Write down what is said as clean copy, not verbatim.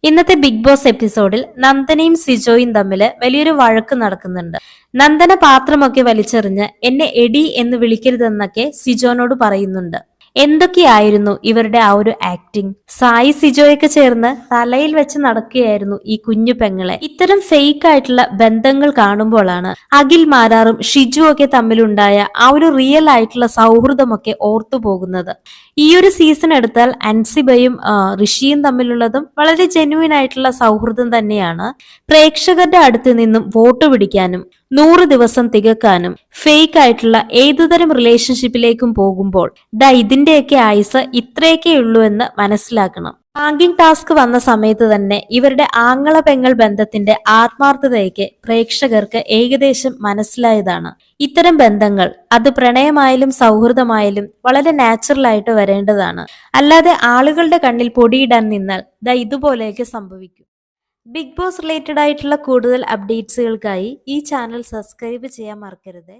ഇന്നത്തെ big boss എപ്പിസോഡിൽ നന്ദനയും സിജോയും തമ്മിൽ വലിയൊരു വഴക്ക് നടക്കുന്നുണ്ട്. നന്ദന പാത്രമൊക്കെ വലിച്ചെറിഞ്ഞ് എന്നെ എടി എന്ന് വിളിക്കരുതെന്നൊക്കെ സിജോനോട് പറയുന്നുണ്ട്. എന്തൊക്കെയായിരുന്നു ഇവരുടെ ആ ഒരു ആക്ടിങ്. സായി സിജോയൊക്കെ ചേർന്ന് തലയിൽ വെച്ച് നടക്കുകയായിരുന്നു ഈ കുഞ്ഞു പെങ്ങളെ. ഇത്തരം ഫേക്ക് ആയിട്ടുള്ള ബന്ധങ്ങൾ കാണുമ്പോഴാണ് അഖിൽ മാരാറും ഷിജു ഒക്കെ തമ്മിലുണ്ടായ ആ ഒരു റിയൽ ആയിട്ടുള്ള സൗഹൃദമൊക്കെ ഓർത്തു പോകുന്നത്. ഈ ഒരു സീസൺ എടുത്താൽ അൻസിബയും ഋഷിയും തമ്മിലുള്ളതും വളരെ ജെന്യുവൻ ആയിട്ടുള്ള സൗഹൃദം തന്നെയാണ്. പ്രേക്ഷകരുടെ അടുത്ത് നിന്നും വോട്ട് പിടിക്കാനും 100 ദിവസം തികക്കാനും ഫേക്ക് ആയിട്ടുള്ള ഏതുതരം റിലേഷൻഷിപ്പിലേക്കും പോകുമ്പോൾ ഇതിന്റെയൊക്കെ ആയുസ് ഇത്രയൊക്കെ ഉള്ളൂ എന്ന് മനസ്സിലാക്കണം. റാങ്കിംഗ് ടാസ്ക് വന്ന സമയത്ത് തന്നെ ഇവരുടെ ആങ്ങള പെങ്ങൾ ബന്ധത്തിന്റെ ആത്മാർത്ഥതയ്ക്ക് പ്രേക്ഷകർക്ക് ഏകദേശം മനസ്സിലായതാണ്. ഇത്തരം ബന്ധങ്ങൾ അത് പ്രണയമായാലും സൗഹൃദമായാലും വളരെ നാച്ചുറൽ ആയിട്ട് വരേണ്ടതാണ്. അല്ലാതെ ആളുകളുടെ കണ്ണിൽ പൊടിയിടാൻ നിന്നാൽ ഇതുപോലെയൊക്കെ സംഭവിക്കും. ബിഗ് ബോസ് റിലേറ്റഡ് ആയിട്ടുള്ള കൂടുതൽ അപ്ഡേറ്റ്സുകൾക്കായി ഈ ചാനൽ സബ്സ്ക്രൈബ് ചെയ്യാൻ മറക്കരുത്.